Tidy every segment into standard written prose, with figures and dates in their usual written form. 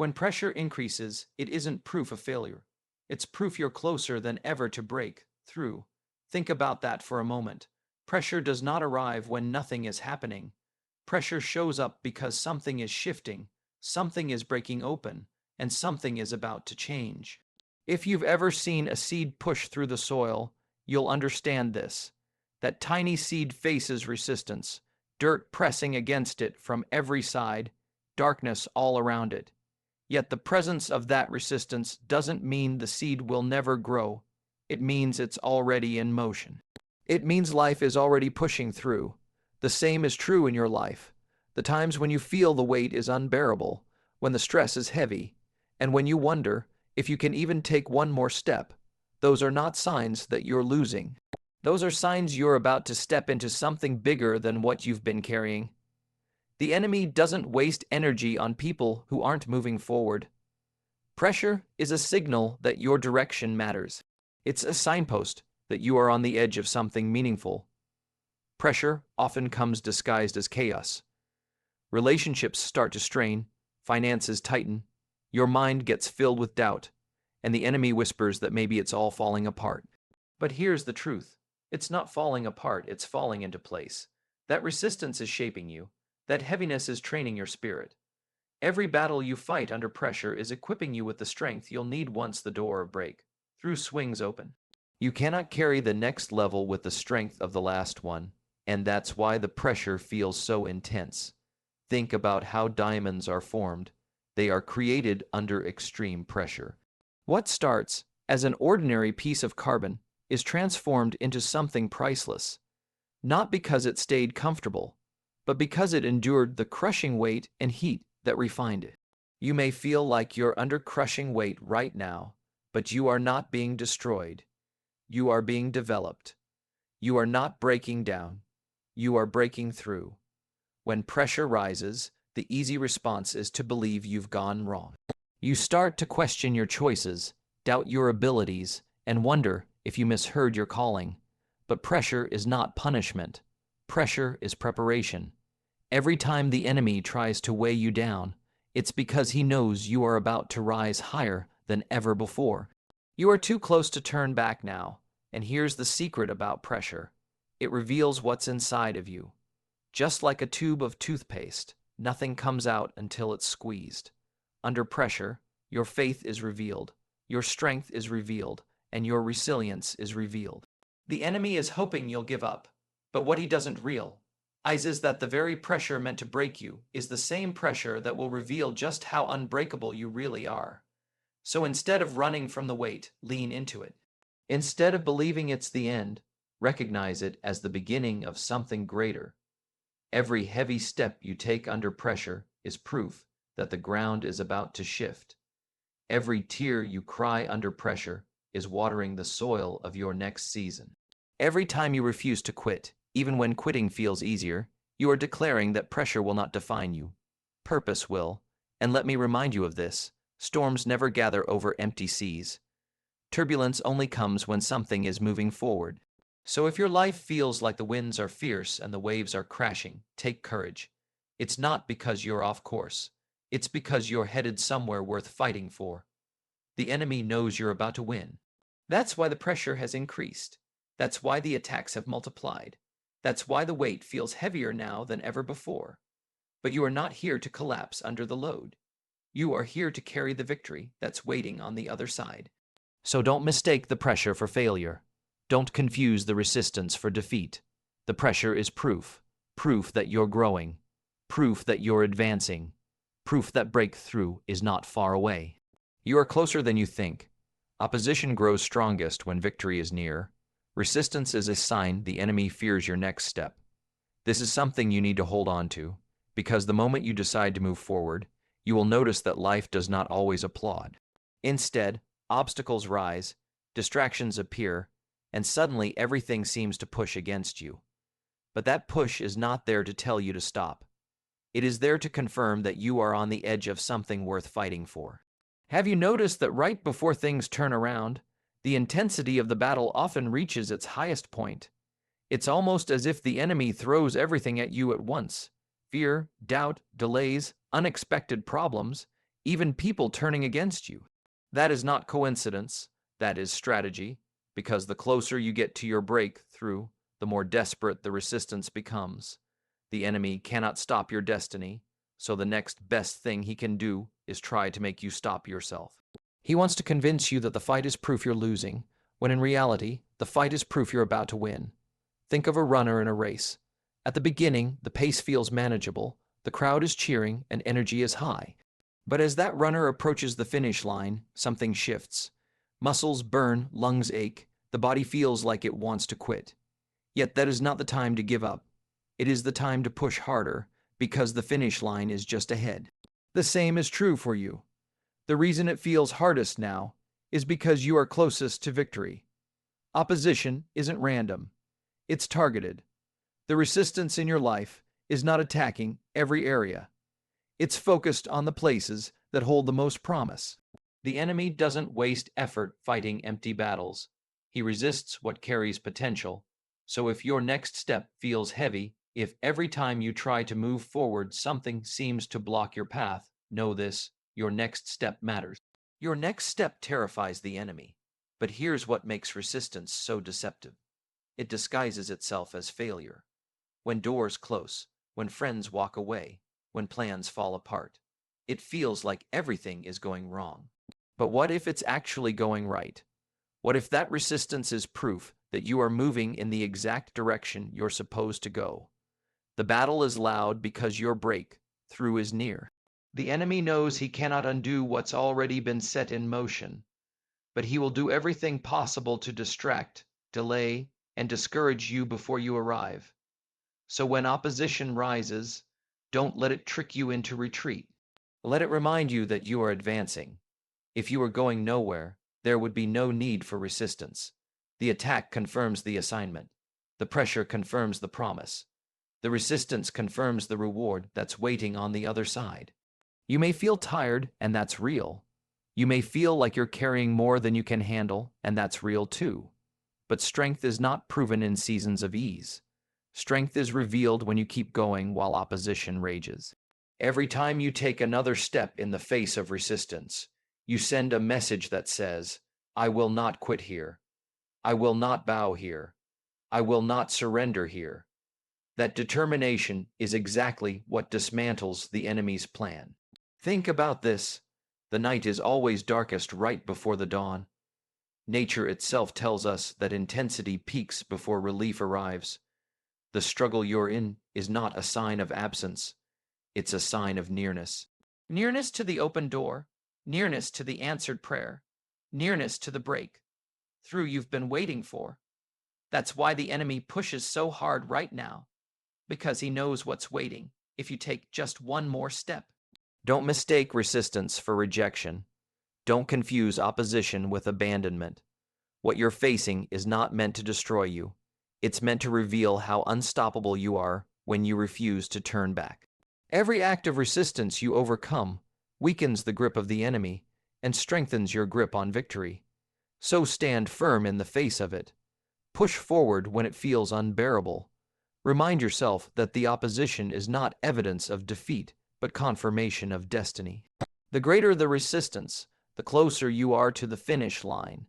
When pressure increases, it isn't proof of failure. It's proof you're closer than ever to break through. Think about that for a moment. Pressure does not arrive when nothing is happening. Pressure shows up because something is shifting, something is breaking open, and something is about to change. If you've ever seen a seed push through the soil, you'll understand this. That tiny seed faces resistance, dirt pressing against it from every side, darkness all around it. Yet the presence of that resistance doesn't mean the seed will never grow. It means it's already in motion. It means life is already pushing through. The same is true in your life. The times when you feel the weight is unbearable, when the stress is heavy, and when you wonder if you can even take one more step, those are not signs that you're losing. Those are signs you're about to step into something bigger than what you've been carrying. The enemy doesn't waste energy on people who aren't moving forward. Pressure is a signal that your direction matters. It's a signpost that you are on the edge of something meaningful. Pressure often comes disguised as chaos. Relationships start to strain, finances tighten, your mind gets filled with doubt, and the enemy whispers that maybe it's all falling apart. But here's the truth. It's not falling apart, it's falling into place. That resistance is shaping you. That heaviness is training your spirit. Every battle you fight under pressure is equipping you with the strength you'll need once the door of breakthrough swings open. You cannot carry the next level with the strength of the last one, and that's why the pressure feels so intense. Think about how diamonds are formed. They are created under extreme pressure. What starts as an ordinary piece of carbon is transformed into something priceless, not because it stayed comfortable, but because it endured the crushing weight and heat that refined it. You may feel like you're under crushing weight right now, but you are not being destroyed. You are being developed. You are not breaking down. You are breaking through. When pressure rises, the easy response is to believe you've gone wrong. You start to question your choices, doubt your abilities, and wonder if you misheard your calling. But pressure is not punishment. Pressure is preparation. Every time the enemy tries to weigh you down, it's because he knows you are about to rise higher than ever before. You are too close to turn back now, and here's the secret about pressure. It reveals what's inside of you. Just like a tube of toothpaste, nothing comes out until it's squeezed. Under pressure, your faith is revealed, your strength is revealed, and your resilience is revealed. The enemy is hoping you'll give up, but what he doesn't realize is that the very pressure meant to break you is the same pressure that will reveal just how unbreakable you really are. So instead of running from the weight, lean into it. Instead of believing it's the end, recognize it as the beginning of something greater. Every heavy step you take under pressure is proof that the ground is about to shift. Every tear you cry under pressure is watering the soil of your next season. Every time you refuse to quit, even when quitting feels easier, you are declaring that pressure will not define you. Purpose will, and let me remind you of this, storms never gather over empty seas. Turbulence only comes when something is moving forward. So if your life feels like the winds are fierce and the waves are crashing, take courage. It's not because you're off course. It's because you're headed somewhere worth fighting for. The enemy knows you're about to win. That's why the pressure has increased. That's why the attacks have multiplied. That's why the weight feels heavier now than ever before. But you are not here to collapse under the load. You are here to carry the victory that's waiting on the other side. So don't mistake the pressure for failure. Don't confuse the resistance for defeat. The pressure is proof that you're growing, proof that you're advancing, proof that breakthrough is not far away. You are closer than you think. Opposition grows strongest when victory is near. Resistance is a sign the enemy fears your next step. This is something you need to hold on to, because the moment you decide to move forward, you will notice that life does not always applaud. Instead, obstacles rise, distractions appear, and suddenly everything seems to push against you. But that push is not there to tell you to stop. It is there to confirm that you are on the edge of something worth fighting for. Have you noticed that right before things turn around, the intensity of the battle often reaches its highest point? It's almost as if the enemy throws everything at you at once. Fear, doubt, delays, unexpected problems. even people turning against you. That is not coincidence, that is strategy, because the closer you get to your breakthrough, the more desperate the resistance becomes. The enemy cannot stop your destiny, so the next best thing he can do is try to make you stop yourself. He wants to convince you that the fight is proof you're losing, when in reality, the fight is proof you're about to win. Think of a runner in a race. At the beginning, the pace feels manageable, the crowd is cheering, and energy is high. But as that runner approaches the finish line, something shifts. Muscles burn, lungs ache, the body feels like it wants to quit. Yet that is not the time to give up. It is the time to push harder, because the finish line is just ahead. The same is true for you. The reason it feels hardest now is because you are closest to victory. Opposition isn't random. It's targeted. The resistance in your life is not attacking every area. It's focused on the places that hold the most promise. The enemy doesn't waste effort fighting empty battles. He resists what carries potential. So if your next step feels heavy, if every time you try to move forward something seems to block your path, know this, your next step matters. Your next step terrifies the enemy. But here's what makes resistance so deceptive. It disguises itself as failure. When doors close, when friends walk away, when plans fall apart, it feels like everything is going wrong. But what if it's actually going right? What if that resistance is proof that you are moving in the exact direction you're supposed to go? The battle is loud because your breakthrough is near. The enemy knows he cannot undo what's already been set in motion, but he will do everything possible to distract, delay, and discourage you before you arrive. So when opposition rises, don't let it trick you into retreat. Let it remind you that you are advancing. If you were going nowhere, there would be no need for resistance. The attack confirms the assignment. The pressure confirms the promise. The resistance confirms the reward that's waiting on the other side. You may feel tired, and that's real. You may feel like you're carrying more than you can handle, and that's real too. But strength is not proven in seasons of ease. Strength is revealed when you keep going while opposition rages. Every time you take another step in the face of resistance, you send a message that says, I will not quit here. I will not bow here. I will not surrender here. That determination is exactly what dismantles the enemy's plan. Think about this. The night is always darkest right before the dawn. Nature itself tells us that intensity peaks before relief arrives. The struggle you're in is not a sign of absence. It's a sign of nearness. Nearness to the open door, nearness to the answered prayer, nearness to the breakthrough you've been waiting for. That's why the enemy pushes so hard right now, because he knows what's waiting if you take just one more step. Don't mistake resistance for rejection. Don't confuse opposition with abandonment. What you're facing is not meant to destroy you. It's meant to reveal how unstoppable you are when you refuse to turn back. Every act of resistance you overcome weakens the grip of the enemy and strengthens your grip on victory. So stand firm in the face of it. Push forward when it feels unbearable. Remind yourself that the opposition is not evidence of defeat, but confirmation of destiny. The greater the resistance, the closer you are to the finish line.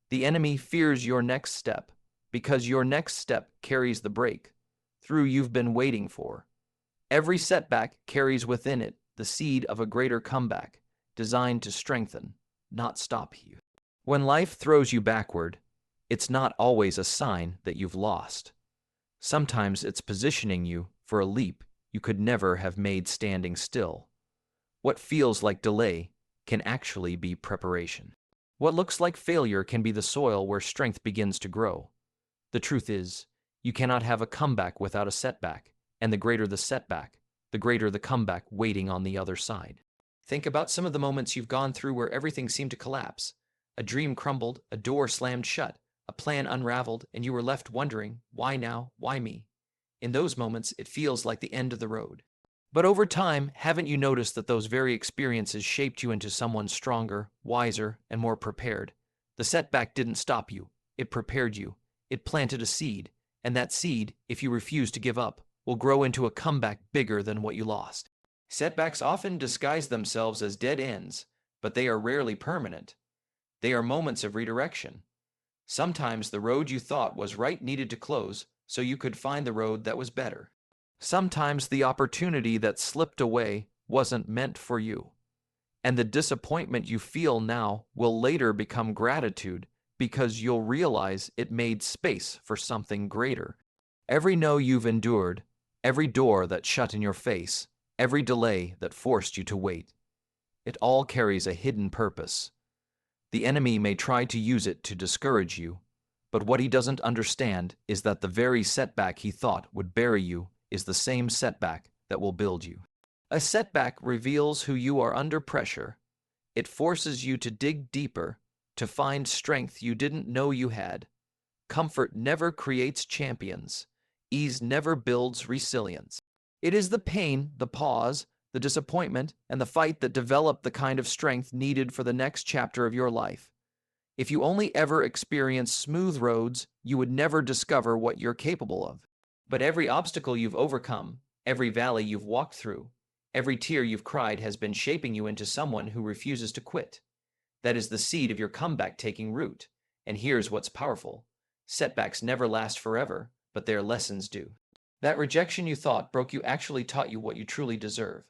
The enemy fears your next step, because your next step carries the breakthrough you've been waiting for. Every setback carries within it the seed of a greater comeback, designed to strengthen, not stop you. When life throws you backward, it's not always a sign that you've lost. Sometimes it's positioning you for a leap you could never have made standing still. What feels like delay can actually be preparation. What looks like failure can be the soil where strength begins to grow. The truth is, you cannot have a comeback without a setback, and the greater the setback, the greater the comeback waiting on the other side. Think about some of the moments you've gone through where everything seemed to collapse. A dream crumbled, a door slammed shut, a plan unraveled, and you were left wondering, why now, why me? In those moments, it feels like the end of the road. But over time, haven't you noticed that those very experiences shaped you into someone stronger, wiser, and more prepared? The setback didn't stop you. It prepared you. It planted a seed, and that seed, if you refuse to give up, will grow into a comeback bigger than what you lost. Setbacks often disguise themselves as dead ends, but they are rarely permanent. They are moments of redirection. Sometimes the road you thought was right needed to close so you could find the road that was better. Sometimes the opportunity that slipped away wasn't meant for you. And the disappointment you feel now will later become gratitude because you'll realize it made space for something greater. Every no you've endured, every door that shut in your face, every delay that forced you to wait, it all carries a hidden purpose. The enemy may try to use it to discourage you, but what he doesn't understand is that the very setback he thought would bury you is the same setback that will build you. A setback reveals who you are under pressure. It forces you to dig deeper, to find strength you didn't know you had. Comfort never creates champions. Ease never builds resilience. It is the pain, the pause, the disappointment, and the fight that develop the kind of strength needed for the next chapter of your life. If you only ever experienced smooth roads, you would never discover what you're capable of. But every obstacle you've overcome, every valley you've walked through, every tear you've cried has been shaping you into someone who refuses to quit. That is the seed of your comeback taking root. And here's what's powerful. Setbacks never last forever, but their lessons do. That rejection you thought broke you actually taught you what you truly deserve.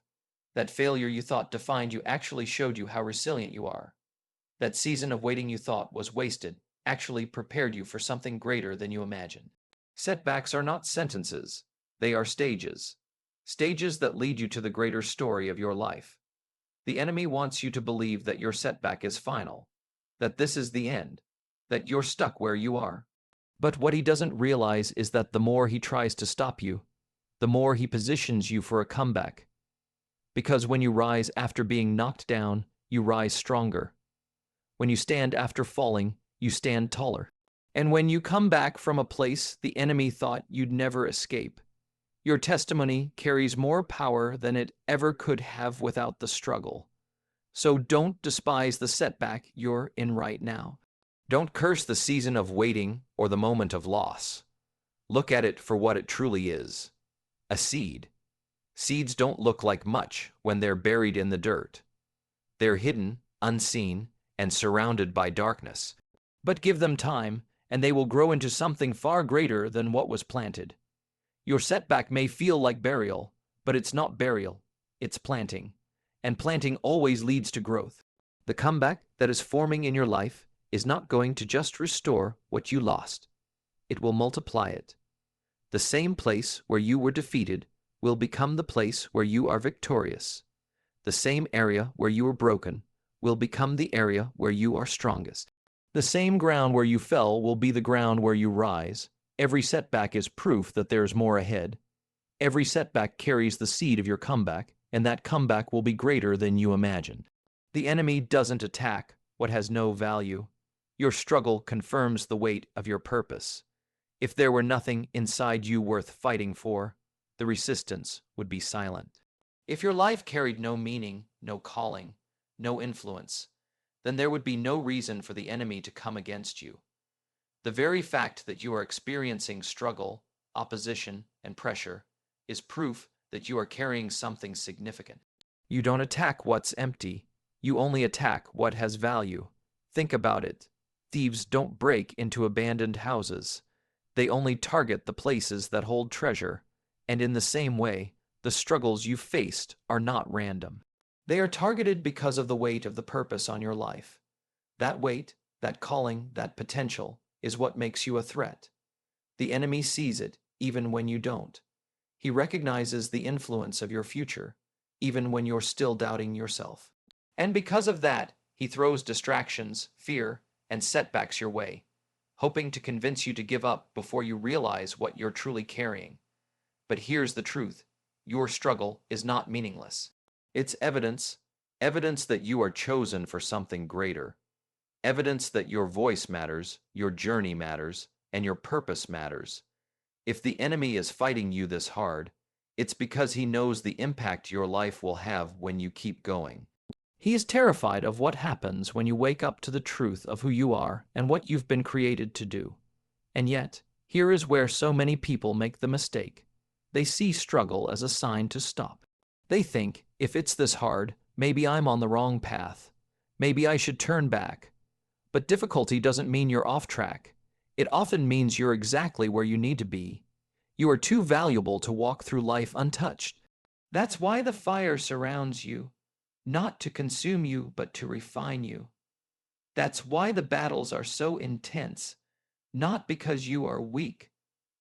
That failure you thought defined you actually showed you how resilient you are. That season of waiting you thought was wasted actually prepared you for something greater than you imagined. Setbacks are not sentences. They are stages. Stages that lead you to the greater story of your life. The enemy wants you to believe that your setback is final, that this is the end, that you're stuck where you are. But what he doesn't realize is that the more he tries to stop you, the more he positions you for a comeback. Because when you rise after being knocked down, you rise stronger. When you stand after falling, you stand taller. And when you come back from a place the enemy thought you'd never escape, your testimony carries more power than it ever could have without the struggle. So don't despise the setback you're in right now. Don't curse the season of waiting or the moment of loss. Look at it for what it truly is: a seed. Seeds don't look like much when they're buried in the dirt. They're hidden, unseen, and surrounded by darkness. But give them time, and they will grow into something far greater than what was planted. Your setback may feel like burial, but it's not burial, it's planting. And planting always leads to growth. The comeback that is forming in your life is not going to just restore what you lost. It will multiply it. The same place where you were defeated will become the place where you are victorious. The same area where you were broken will become the area where you are strongest. The same ground where you fell will be the ground where you rise. Every setback is proof that there is more ahead. Every setback carries the seed of your comeback, and that comeback will be greater than you imagined. The enemy doesn't attack what has no value. Your struggle confirms the weight of your purpose. If there were nothing inside you worth fighting for, the resistance would be silent. If your life carried no meaning, no calling, no influence, then there would be no reason for the enemy to come against you. The very fact that you are experiencing struggle, opposition, and pressure is proof that you are carrying something significant. You don't attack what's empty. You only attack what has value. Think about it. Thieves don't break into abandoned houses. They only target the places that hold treasure. And in the same way, the struggles you faced are not random. They are targeted because of the weight of the purpose on your life. That weight, that calling, that potential is what makes you a threat. The enemy sees it even when you don't. He recognizes the influence of your future, even when you're still doubting yourself. And because of that, he throws distractions, fear, and setbacks your way, hoping to convince you to give up before you realize what you're truly carrying. But here's the truth. Your struggle is not meaningless. It's evidence that you are chosen for something greater. Evidence that your voice matters, your journey matters, and your purpose matters. If the enemy is fighting you this hard, it's because he knows the impact your life will have when you keep going. He is terrified of what happens when you wake up to the truth of who you are and what you've been created to do. And yet, here is where so many people make the mistake. They see struggle as a sign to stop. They think, if it's this hard, maybe I'm on the wrong path. Maybe I should turn back. But difficulty doesn't mean you're off track. It often means you're exactly where you need to be. You are too valuable to walk through life untouched. That's why the fire surrounds you, not to consume you, but to refine you. That's why the battles are so intense, not because you are weak,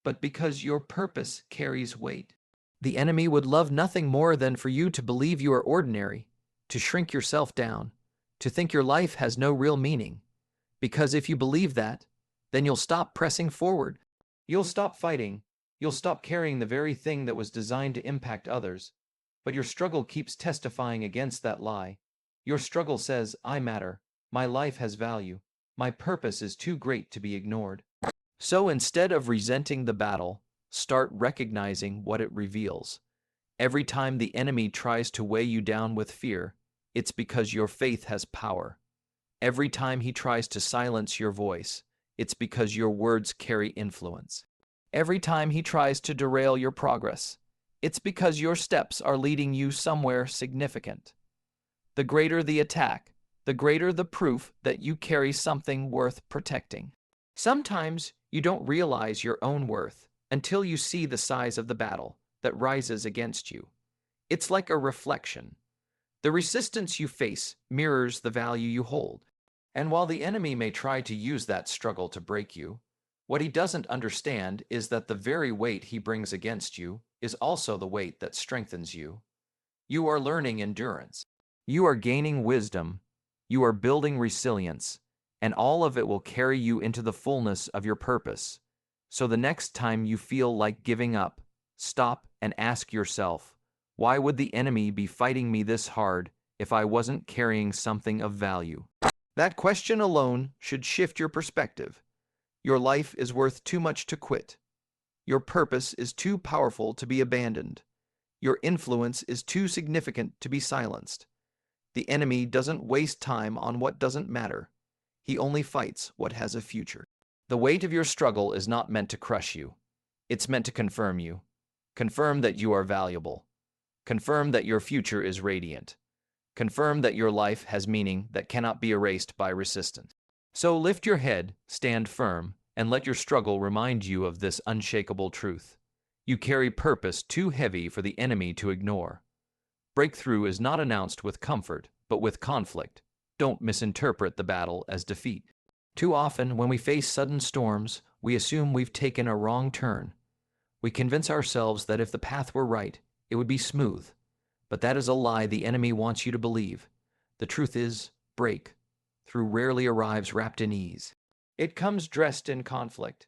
but because your purpose carries weight. The enemy would love nothing more than for you to believe you are ordinary, to shrink yourself down, to think your life has no real meaning. Because if you believe that, then you'll stop pressing forward. You'll stop fighting. You'll stop carrying the very thing that was designed to impact others. But your struggle keeps testifying against that lie. Your struggle says, I matter. My life has value. My purpose is too great to be ignored. So instead of resenting the battle, start recognizing what it reveals. Every time the enemy tries to weigh you down with fear, it's because your faith has power. Every time he tries to silence your voice, it's because your words carry influence. Every time he tries to derail your progress, it's because your steps are leading you somewhere significant. The greater the attack, the greater the proof that you carry something worth protecting. Sometimes you don't realize your own worth until you see the size of the battle that rises against you. It's like a reflection. The resistance you face mirrors the value you hold. And while the enemy may try to use that struggle to break you, what he doesn't understand is that the very weight he brings against you is also the weight that strengthens you. You are learning endurance. You are gaining wisdom. You are building resilience, and all of it will carry you into the fullness of your purpose. So the next time you feel like giving up, stop and ask yourself, why would the enemy be fighting me this hard if I wasn't carrying something of value? That question alone should shift your perspective. Your life is worth too much to quit. Your purpose is too powerful to be abandoned. Your influence is too significant to be silenced. The enemy doesn't waste time on what doesn't matter. He only fights what has a future. The weight of your struggle is not meant to crush you. It's meant to confirm you. Confirm that you are valuable. Confirm that your future is radiant. Confirm that your life has meaning that cannot be erased by resistance. So lift your head, stand firm, and let your struggle remind you of this unshakable truth. You carry purpose too heavy for the enemy to ignore. Breakthrough is not announced with comfort, but with conflict. Don't misinterpret the battle as defeat. Too often, when we face sudden storms, we assume we've taken a wrong turn. We convince ourselves that if the path were right, it would be smooth. But that is a lie the enemy wants you to believe. The truth is, breakthrough rarely arrives wrapped in ease. It comes dressed in conflict.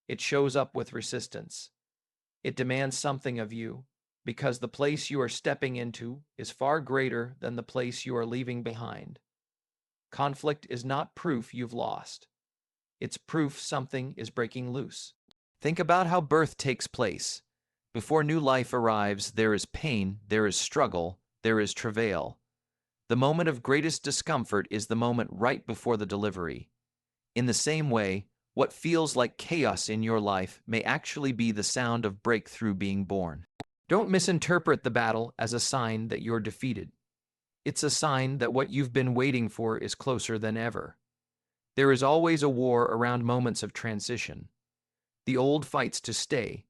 It shows up with resistance. It demands something of you, because the place you are stepping into is far greater than the place you are leaving behind. Conflict is not proof you've lost. It's proof something is breaking loose. Think about how birth takes place. Before new life arrives, there is pain, there is struggle, there is travail. The moment of greatest discomfort is the moment right before the delivery. In the same way, what feels like chaos in your life may actually be the sound of breakthrough being born. Don't misinterpret the battle as a sign that you're defeated. It's a sign that what you've been waiting for is closer than ever. There is always a war around moments of transition. The old fights to stay,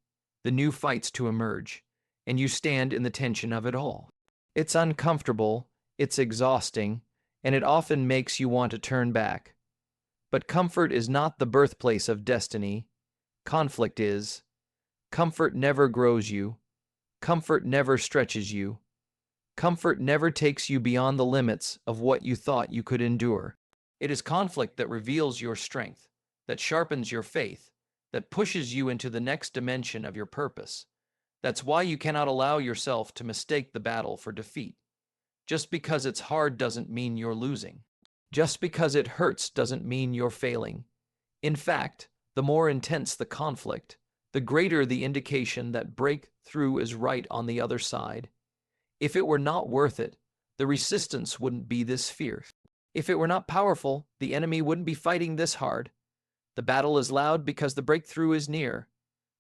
the new fights to emerge, and you stand in the tension of it all. It's uncomfortable, it's exhausting, and it often makes you want to turn back. But comfort is not the birthplace of destiny. Conflict is. Comfort never grows you. Comfort never stretches you. Comfort never takes you beyond the limits of what you thought you could endure. It is conflict that reveals your strength, that sharpens your faith, that pushes you into the next dimension of your purpose. That's why you cannot allow yourself to mistake the battle for defeat. Just because it's hard doesn't mean you're losing. Just because it hurts doesn't mean you're failing. In fact, the more intense the conflict, the greater the indication that breakthrough is right on the other side. If it were not worth it, the resistance wouldn't be this fierce. If it were not powerful, the enemy wouldn't be fighting this hard. The battle is loud because the breakthrough is near.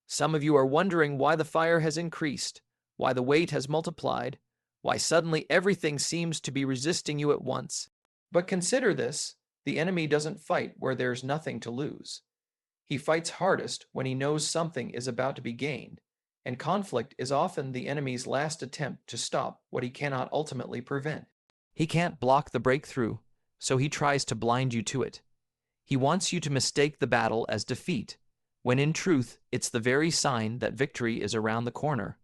Some of you are wondering why the fire has increased, why the weight has multiplied, Why suddenly everything seems to be resisting you at once. But consider this, the enemy doesn't fight where there's nothing to lose. He fights hardest when he knows something is about to be gained, and conflict is often the enemy's last attempt to stop what he cannot ultimately prevent. He can't block the breakthrough, so he tries to blind you to it. He wants you to mistake the battle as defeat, when in truth it's the very sign that victory is around the corner.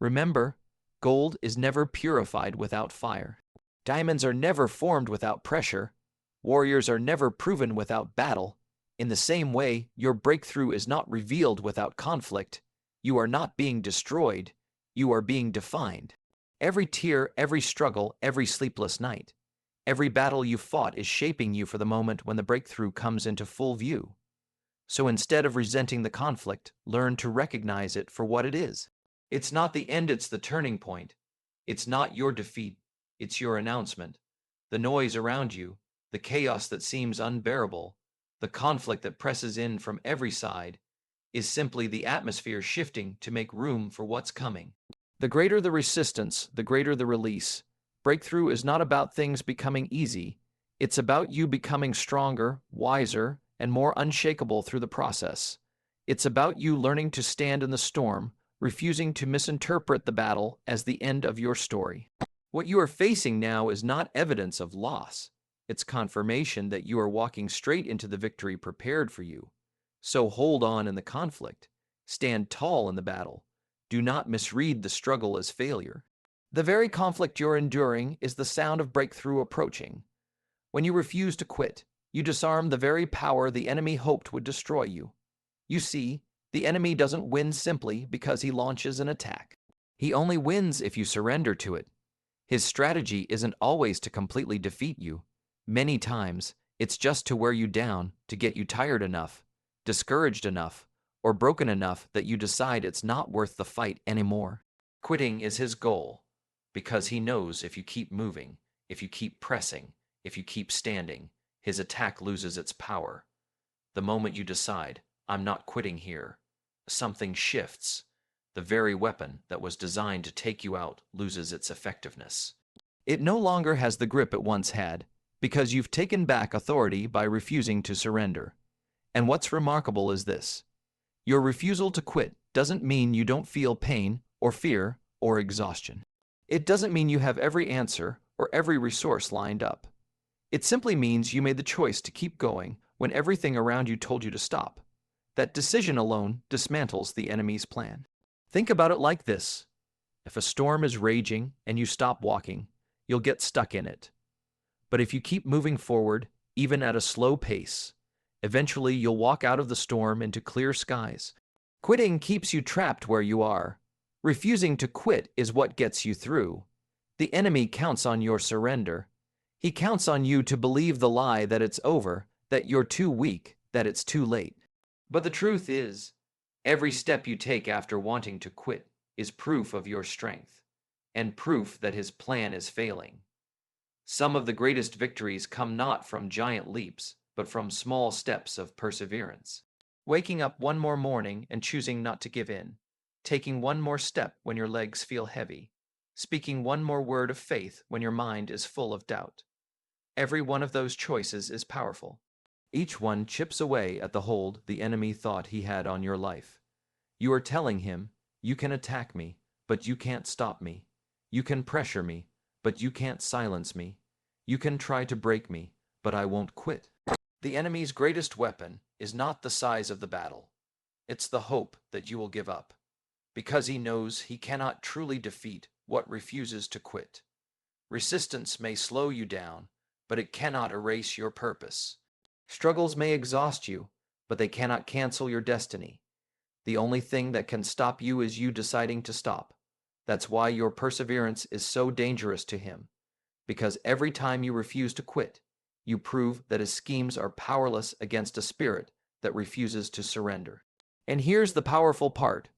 Remember, gold is never purified without fire. Diamonds are never formed without pressure. Warriors are never proven without battle. In the same way, your breakthrough is not revealed without conflict. You are not being destroyed. You are being defined. Every tear, every struggle, every sleepless night, every battle you fought is shaping you for the moment when the breakthrough comes into full view. So instead of resenting the conflict, learn to recognize it for what it is. It's not the end, it's the turning point. It's not your defeat, it's your announcement. The noise around you, the chaos that seems unbearable, the conflict that presses in from every side, is simply the atmosphere shifting to make room for what's coming. The greater the resistance, the greater the release. Breakthrough is not about things becoming easy. It's about you becoming stronger, wiser, and more unshakable through the process. It's about you learning to stand in the storm, refusing to misinterpret the battle as the end of your story. What you are facing now is not evidence of loss. It's confirmation that you are walking straight into the victory prepared for you. So hold on in the conflict. Stand tall in the battle. Do not misread the struggle as failure. The very conflict you're enduring is the sound of breakthrough approaching. When you refuse to quit, you disarm the very power the enemy hoped would destroy you. You see, the enemy doesn't win simply because he launches an attack. He only wins if you surrender to it. His strategy isn't always to completely defeat you. Many times, it's just to wear you down, to get you tired enough, discouraged enough, or broken enough that you decide it's not worth the fight anymore. Quitting is his goal, because he knows if you keep moving, if you keep pressing, if you keep standing, his attack loses its power. The moment you decide, I'm not quitting here, something shifts. The very weapon that was designed to take you out loses its effectiveness. It no longer has the grip it once had, because you've taken back authority by refusing to surrender. And what's remarkable is this. Your refusal to quit doesn't mean you don't feel pain or fear or exhaustion. It doesn't mean you have every answer or every resource lined up. It simply means you made the choice to keep going when everything around you told you to stop. That decision alone dismantles the enemy's plan. Think about it like this. If a storm is raging and you stop walking, you'll get stuck in it. But if you keep moving forward, even at a slow pace, eventually you'll walk out of the storm into clear skies. Quitting keeps you trapped where you are. Refusing to quit is what gets you through. The enemy counts on your surrender. He counts on you to believe the lie that it's over, that you're too weak, that it's too late. But the truth is, every step you take after wanting to quit is proof of your strength, and proof that his plan is failing. Some of the greatest victories come not from giant leaps, but from small steps of perseverance. Waking up one more morning and choosing not to give in. Taking one more step when your legs feel heavy. Speaking one more word of faith when your mind is full of doubt. Every one of those choices is powerful. Each one chips away at the hold the enemy thought he had on your life. You are telling him, you can attack me, but you can't stop me. You can pressure me, but you can't silence me. You can try to break me, but I won't quit. The enemy's greatest weapon is not the size of the battle. It's the hope that you will give up, because he knows he cannot truly defeat what refuses to quit. Resistance may slow you down, but it cannot erase your purpose. Struggles may exhaust you, but they cannot cancel your destiny. The only thing that can stop you is you deciding to stop. That's why your perseverance is so dangerous to him, because every time you refuse to quit, you prove that his schemes are powerless against a spirit that refuses to surrender. And here's the powerful part.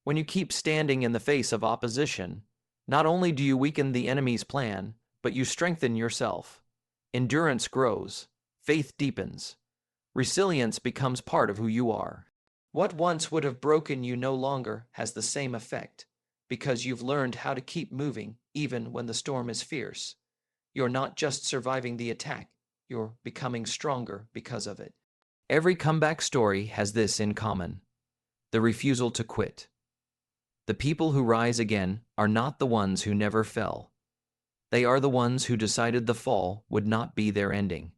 When you keep standing in the face of opposition, not only do you weaken the enemy's plan, but you strengthen yourself. Endurance grows, faith deepens, resilience becomes part of who you are. What once would have broken you no longer has the same effect. because you've learned how to keep moving even when the storm is fierce. You're not just surviving the attack, you're becoming stronger because of it. Every comeback story has this in common: the refusal to quit. The people who rise again are not the ones who never fell. They are the ones who decided the fall would not be their ending.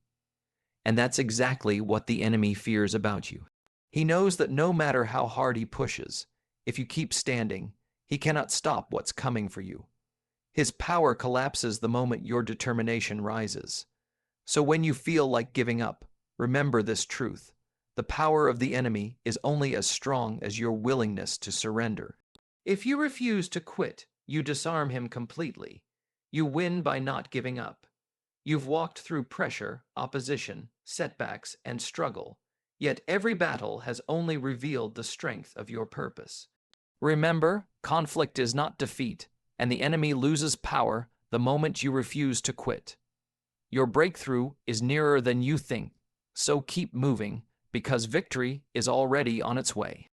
And that's exactly what the enemy fears about you. He knows that no matter how hard he pushes, if you keep standing, he cannot stop what's coming for you. His power collapses the moment your determination rises. So when you feel like giving up, remember this truth: the power of the enemy is only as strong as your willingness to surrender. If you refuse to quit, you disarm him completely. You win by not giving up. You've walked through pressure, opposition, setbacks, and struggle, yet every battle has only revealed the strength of your purpose. Remember, conflict is not defeat, and the enemy loses power the moment you refuse to quit. Your breakthrough is nearer than you think, so keep moving, because victory is already on its way.